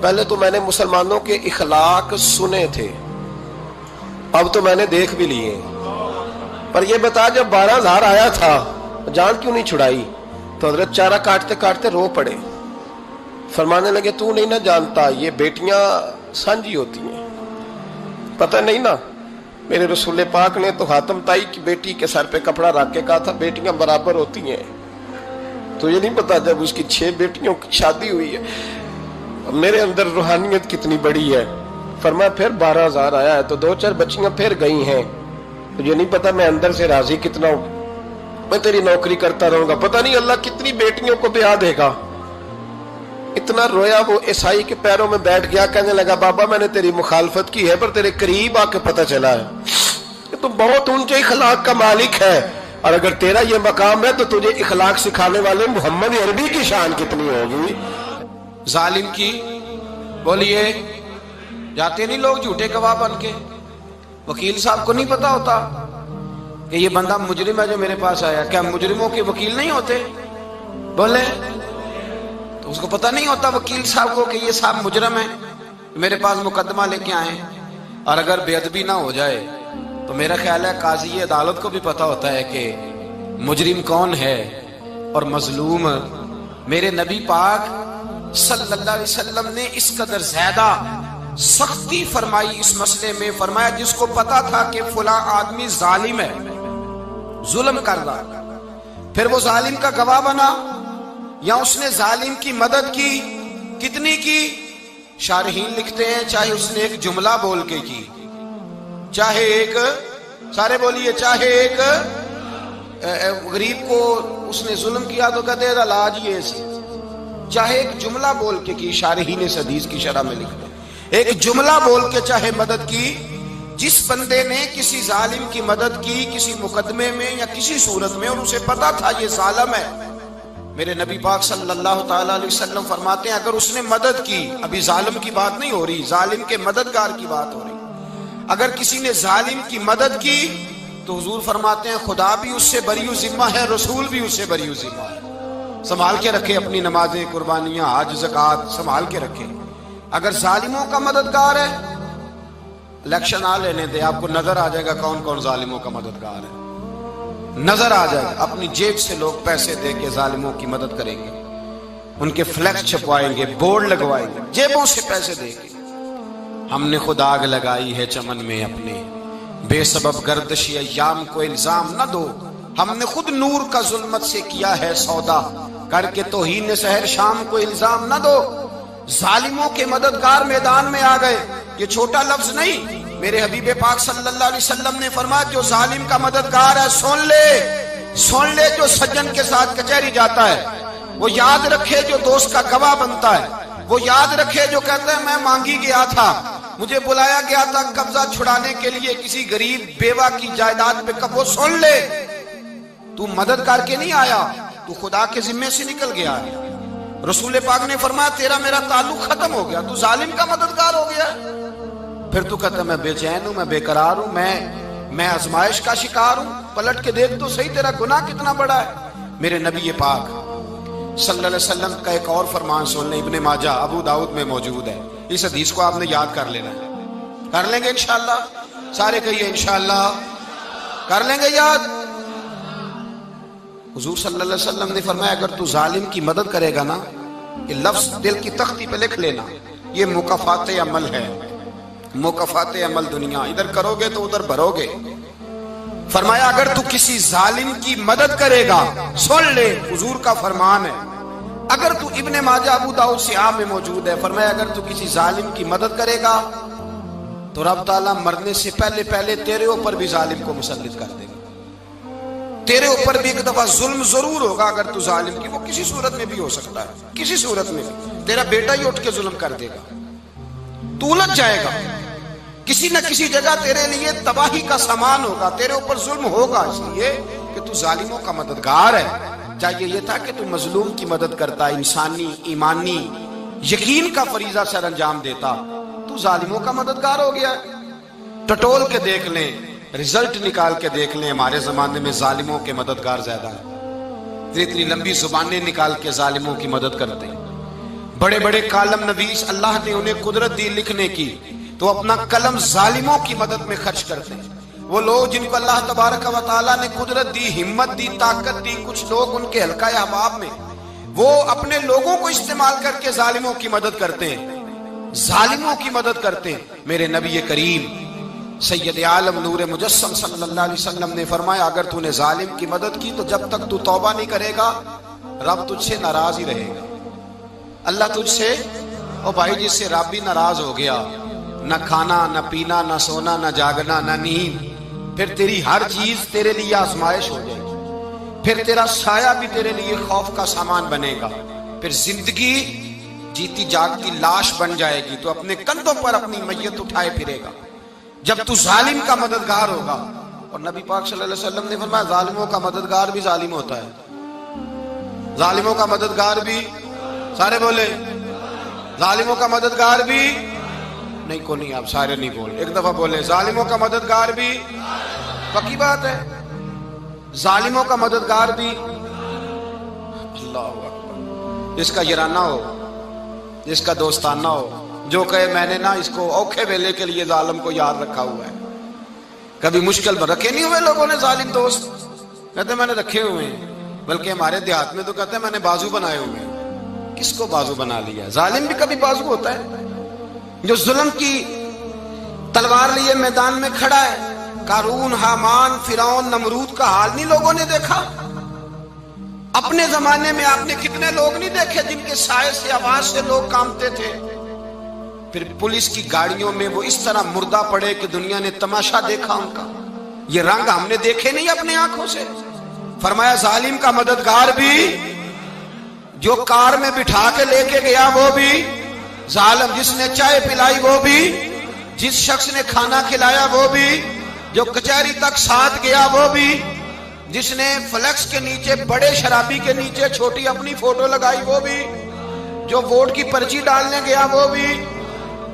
پہلے تو میں نے مسلمانوں کے اخلاق سنے تھے، اب تو میں نے دیکھ بھی لیے۔ پر یہ بتا جب 12,000 آیا تھا جان کیوں نہیں چھڑائی؟ تو حضرت چارہ کاٹتے کاٹتے رو پڑے، فرمانے لگے تو نہیں نہ جانتا یہ بیٹیاں سانجی ہوتی ہیں، پتہ نہیں نا؟ میرے رسول پاک نے تو حاتم تائی کی بیٹی کے سر پہ کپڑا رکھ کے کہا تھا بیٹیاں برابر ہوتی ہیں، تو یہ نہیں پتا جب اس کی 6 بیٹیوں کی شادی ہوئی ہے میرے اندر روحانیت کتنی بڑی ہے۔ فرمایا پھر 12,000 آیا ہے تو 2-4 بچیاں پھر گئی ہیں، تجھے نہیں پتا میں اندر سے راضی کتنا ہوں، میں تیری نوکری کرتا رہوں گا، پتہ نہیں اللہ کتنی بیٹیوں کو بیاہ دے گا۔ اتنا رویا وہ عیسائی کے پیروں میں بیٹھ گیا، کہنے لگا بابا میں نے تیری مخالفت کی ہے پر تیرے قریب آ کے پتہ چلا ہے کہ تو بہت اونچے اخلاق کا مالک ہے، اور اگر تیرا یہ مقام ہے تو تجھے اخلاق سکھانے والے محمد عربی کی شان کتنی ہوگی۔ ظالم کی بولیے جاتے نہیں لوگ جھوٹے گواہ بن کے، وکیل صاحب کو نہیں پتا ہوتا کہ یہ بندہ مجرم ہے جو میرے پاس آیا، کیا مجرموں کے وکیل نہیں ہوتے؟ بولے تو اس کو پتہ نہیں ہوتا وکیل صاحب کو کہ یہ صاحب مجرم ہے، میرے پاس مقدمہ لے کے آئے، اور اگر بے ادبی نہ ہو جائے تو میرا خیال ہے قاضی عدالت کو بھی پتا ہوتا ہے کہ مجرم کون ہے اور مظلوم۔ میرے نبی پاک صلی اللہ علیہ وسلم نے اس قدر زیادہ سختی فرمائی اس مسئلے میں، فرمایا جس کو پتا تھا کہ فلاں آدمی ظالم ہے، ظلم کر رہا، پھر وہ ظالم کا گواہ بنا یا اس نے ظالم کی مدد کی، کتنی کی؟ شارحین لکھتے ہیں چاہے اس نے ایک جملہ بول کے کی، چاہے ایک، سارے بولیے، چاہے ایک غریب کو اس نے ظلم کیا تو کہتے ہیں علاج یہ سی، چاہے ایک جملہ بول کے کی، شارحین اس حدیث کی شرح میں لکھتے ہیں ایک جملہ بول کے چاہے مدد کی، جس بندے نے کسی ظالم کی مدد کی کسی مقدمے میں یا کسی صورت میں اور اسے پتا تھا یہ ظالم ہے، میرے نبی پاک صلی اللہ تعالی علیہ وسلم فرماتے ہیں اگر اس نے مدد کی، ابھی ظالم کی بات نہیں ہو رہی، ظالم کے مددگار کی بات ہو رہی، اگر کسی نے ظالم کی مدد کی تو حضور فرماتے ہیں خدا بھی اس سے بری و ذمہ ہے، رسول بھی اس سے بری و ذمہ ہے۔ سنبھال کے رکھے اپنی نمازیں، قربانیاں، حج، زکوٰۃ سنبھال کے رکھے۔ اگر ظالموں کا مددگار ہے، الیکشن آ لینے دے، آپ کو نظر آ جائے گا کون کون ظالموں کا مددگار ہے، نظر آ جائے گا۔ اپنی جیب سے لوگ پیسے دے کے ظالموں کی مدد کریں گے، ان کے فلیکس چھپوائیں گے، بورڈ لگوائیں گے، جیبوں سے پیسے دے کے۔ ہم نے خود آگ لگائی ہے چمن میں اپنے، بے سبب گردشی ایام کو الزام نہ دو، ہم نے خود نور کا ظلمت سے کیا ہے سودا، کر کے توہین سحر شام کو الزام نہ دو۔ ظالموں کے مددگار میدان میں آ گئے، یہ چھوٹا لفظ نہیں، میرے حبیب پاک صلی اللہ علیہ وسلم نے فرمایا جو ظالم کا مددگار ہے سن لے جو سجن کے ساتھ کچہری جاتا ہے، وہ یاد رکھے جو دوست کا گواہ بنتا ہے، وہ یاد رکھے جو کہتا ہے میں مانگی گیا تھا، مجھے بلایا گیا تھا قبضہ چھڑانے کے لیے کسی غریب بیوہ کی جائیداد پہ، کب وہ سن لے تو مدد کر کے نہیں آیا، تو خدا کے ذمے سے نکل گیا ہے۔ رسول پاک نے فرمایا تیرا میرا تعلق ختم ہو گیا، تو ظالم کا مددگار ہو گیا، پھر تو کہتا میں بے چین ہوں، میں بے قرار ہوں، میں آزمائش کا شکار ہوں، پلٹ کے دیکھ تو صحیح تیرا گناہ کتنا بڑا ہے۔ میرے نبی پاک صلی اللہ علیہ وسلم کا ایک اور فرمان سن لیں، ابن ماجہ ابو داؤد میں موجود ہے، اس حدیث کو آپ نے یاد کر لینا ہے، کر لیں گے انشاءاللہ، سارے کہیے انشاءاللہ، کر لیں گے یاد۔ حضور صلی اللہ علیہ وسلم نے فرمایا اگر تو ظالم کی مدد کرے گا نا، یہ لفظ دل کی تختی پہ لکھ لینا، یہ مکافات عمل ہے، مکافات عمل دنیا، ادھر کرو گے تو ادھر بھرو گے۔ فرمایا اگر تو کسی ظالم کی مدد کرے گا، سن لے حضور کا فرمان ہے، اگر تو ابن ماجہ ابو داؤد سیاہ میں موجود ہے، فرمایا اگر تو کسی ظالم کی مدد کرے گا تو رب تعالیٰ مرنے سے پہلے تیرے اوپر بھی ظالم کو مسلط کر دے گا، تیرے اوپر بھی ایک دفعہ ظلم ضرور ہوگا اگر تو ظالم کی، وہ کسی صورت میں بھی ہو سکتا ہے، کسی صورت میں بھی تیرا بیٹا ہی اٹھ کے ظلم کر دے گا، تو الجھ جائے گا، کسی نہ کسی جگہ تیرے لیے تباہی کا سامان ہوگا، تیرے اوپر ظلم ہوگا، اس لیے کہ تو ظالموں کا مددگار ہے۔ چاہیے یہ تھا کہ تو مظلوم کی مدد کرتا، انسانی ایمانی یقین کا فریضہ سر انجام دیتا، تو ظالموں کا مددگار ہو گیا۔ ٹٹول کے دیکھ لیں، رزلٹ نکال کے دیکھ لیں، ہمارے زمانے میں ظالموں کے مددگار زیادہ ہیں، اتنی لمبی زبانیں نکال کے ظالموں کی مدد کرتے ہیں، بڑے بڑے کالم نویس اللہ نے انہیں قدرت دی لکھنے کی، تو اپنا قلم ظالموں کی مدد میں خرچ کرتے ہیں۔ وہ لوگ جن کو اللہ تبارک و تعالیٰ نے قدرت دی، ہمت دی، طاقت دی، کچھ لوگ ان کے حلقہ احباب میں، وہ اپنے لوگوں کو استعمال کر کے ظالموں کی مدد کرتے ہیں، ظالموں کی مدد کرتے ہیں۔ میرے نبی کریم سید عالم نور مجسم صلی اللہ علیہ وسلم نے فرمایا، اگر تو نے ظالم کی مدد کی تو جب تک تو توبہ نہیں کرے گا رب تجھ سے ناراض ہی رہے گا۔ اللہ تجھ سے، او بھائی جس سے رب بھی ناراض ہو گیا، نہ کھانا نہ پینا نہ سونا نہ جاگنا نہ نیند، پھر تیری ہر چیز تیرے لیے آزمائش ہو جائے گی، پھر تیرا سایہ بھی تیرے لیے خوف کا سامان بنے گا، پھر زندگی جیتی جاگتی لاش بن جائے گی، تو اپنے کندھوں پر اپنی میت اٹھائے پھرے گا جب تو ظالم کا مددگار ہوگا۔ اور نبی پاک صلی اللہ علیہ وسلم نے فرمایا ظالموں کا مددگار بھی ظالم ہوتا ہے، ظالموں کا مددگار بھی، سارے بولے ظالموں کا مددگار بھی نہیں، کو نہیں، آپ سارے نہیں بولے، ایک دفعہ بولے ظالموں کا مددگار بھی، پکی بات ہے، ظالموں کا مددگار بھی۔ اللہ اکبر، جس کا یارانہ ہو، جس کا دوستانہ ہو، جو کہے میں نے نا اس کو اوکھے ویلے کے لیے ظالم کو یاد رکھا ہوا ہے۔ کبھی مشکل میں رکھے نہیں ہوئے لوگوں نے ظالم دوست، کہتے میں نے رکھے ہوئے ہیں، بلکہ ہمارے دیہات میں تو کہتے ہیں میں نے بازو بنائے ہوئے ہیں۔ کس کو بازو بنا لیا؟ ظالم بھی کبھی بازو ہوتا ہے، جو ظلم کی تلوار لیے میدان میں کھڑا ہے۔ قارون، حامان، فرعون، نمرود کا حال نہیں لوگوں نے دیکھا؟ اپنے زمانے میں آپ نے کتنے لوگ نہیں دیکھے جن کے سائے سے، آواز سے لوگ کانپتے تھے؟ پھر پولیس کی گاڑیوں میں وہ اس طرح مردہ پڑے کہ دنیا نے تماشا دیکھا ان کا۔ یہ رنگ ہم نے دیکھے نہیں اپنے آنکھوں سے۔ فرمایا ظالم کا مددگار بھی، جو کار میں بٹھا کے لے کے گیا وہ بھی ظالم، جس نے چائے پلائی وہ بھی، جس شخص نے کھانا کھلایا وہ بھی، جو کچہری تک ساتھ گیا وہ بھی، جس نے فلیکس کے نیچے، بڑے شرابی کے نیچے چھوٹی اپنی فوٹو لگائی وہ بھی، جو ووٹ کی پرچی ڈالنے گیا وہ بھی۔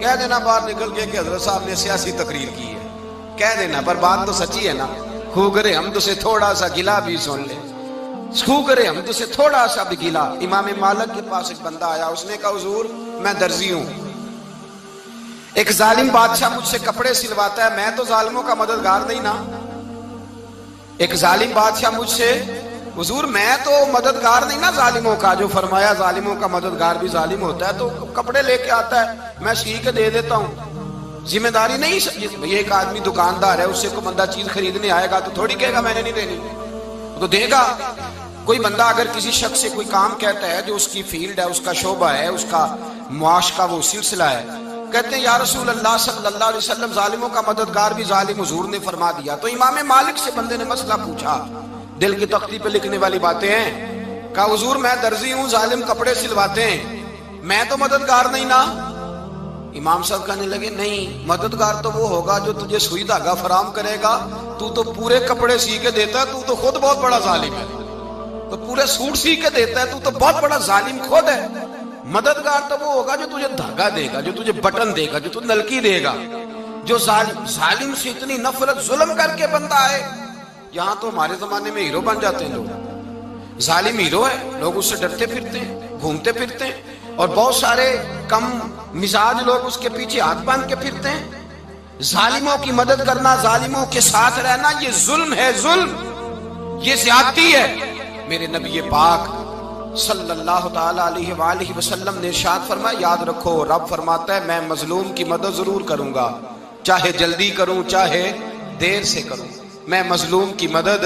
کہہ دینا باہر نکل کے کہ حضرت صاحب نے سیاسی تقریر کی ہے، کہہ دینا، پر بات تو سچی ہے نا۔ خو کرے ہم تو سے تھوڑا سا گلا بھی سن لے، خو کرے ہم تو سے تھوڑا سا بھی گلا۔ امام مالک کے پاس ایک بندہ آیا، اس نے کہا حضور میں درزی ہوں، ایک ظالم بادشاہ مجھ سے کپڑے سلواتا ہے، میں تو ظالموں کا مددگار نہیں نا۔ ایک ظالم بادشاہ مجھ سے، حضور میں تو مددگار نہیں نا ظالموں کا، جو فرمایا ظالموں کا مددگار بھی ظالم ہوتا ہے، تو کپڑے لے کے آتا ہے میں سی کے دے دیتا ہوں، ذمہ داری نہیں۔ یہ ایک آدمی دکاندار ہے، اس سے کوئی بندہ چیز خریدنے آئے گا تو تھوڑی کہے گا میں نے نہیں دینی، تو دے گا۔ کوئی بندہ اگر کسی شخص سے کوئی کام کہتا ہے جو اس کی فیلڈ ہے، اس کا شعبہ ہے، اس کا معاش کا وہ سلسلہ ہے، کہتے ہیں یا رسول اللہ صلی اللہ علیہ وسلم ظالموں کا مددگار بھی ظالم، حضور نے فرما دیا۔ تو امام مالک سے بندے نے مسئلہ پوچھا، دل کی تختی پہ لکھنے والی باتیں ہیں، کہا حضور میں درزی ہوں، ظالم کپڑے سلواتے ہیں، میں تو مددگار نہیں نا۔ امام صاحب کہنے لگے نہیں، مددگار تو وہ ہوگا جو تجھے سوئی دھاگا فراہم کرے گا، تو تو پورے کپڑے سی کے دیتا ہے، تو تو خود بہت بڑا ظالم ہے، تو پورے سوٹ سی کے دیتا ہے، تو تو بہت بڑا ظالم خود ہے۔ مددگار تو وہ ہوگا جو تجھے دھاگا دے گا، جو تجھے بٹن دے گا، جو تجھے نلکی دے گا، جو ظالم سے اتنی نفرت ظلم کر کے بندہ آئے۔ یہاں تو ہمارے زمانے میں ہیرو بن جاتے ہیں لوگ، ظالم ہیرو ہے، لوگ اس سے ڈرتے پھرتے ہیں، گھومتے پھرتے ہیں، اور بہت سارے کم مزاج لوگ اس کے پیچھے ہاتھ باندھ کے پھرتے ہیں۔ ظالموں کی مدد کرنا، ظالموں کے ساتھ رہنا، یہ ظلم ہے، ظلم، یہ زیادتی ہے۔ میرے نبی پاک صلی اللہ تعالی علیہ وآلہ وسلم نے ارشاد فرمایا، یاد رکھو رب فرماتا ہے میں مظلوم کی مدد ضرور کروں گا، چاہے جلدی کروں چاہے دیر سے کروں، میں مظلوم کی مدد۔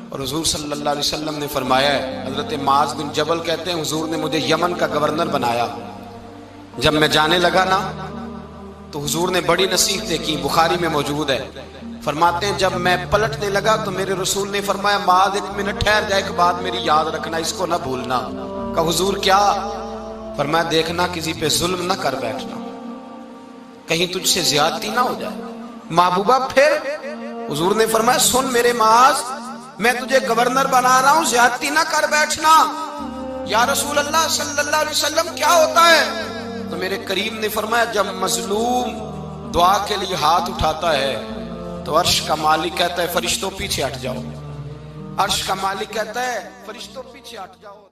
اور حضور صلی اللہ علیہ وسلم نے فرمایا ہے، حضرت معاذ بن جبل کہتے ہیں حضور نے مجھے یمن کا گورنر بنایا، جب میں جانے لگا نا تو حضور نے بڑی نصیحتیں کی، بخاری میں موجود ہے، فرماتے ہیں جب میں پلٹنے لگا تو میرے رسول نے فرمایا معاذ ایک منٹ ٹھہر جا، ایک بات میری یاد رکھنا، اس کو نہ بھولنا۔ کہا حضور کیا؟ فرمایا دیکھنا کسی پہ ظلم نہ کر بیٹھنا، کہیں تجھ سے زیادتی نہ ہو جائے۔ محبوبہ پھر حضور نے فرمایا سن میرے معاذ، میں تجھے گورنر بنا رہا ہوں، زیادتی نہ کر بیٹھنا۔ یا رسول اللہ صلی اللہ علیہ وسلم کیا ہوتا ہے؟ تو میرے کریم نے فرمایا جب مظلوم دعا کے لیے ہاتھ اٹھاتا ہے تو عرش کا مالک کہتا ہے فرشتوں پیچھے ہٹ جاؤ، عرش کا مالک کہتا ہے فرشتوں پیچھے ہٹ جاؤ۔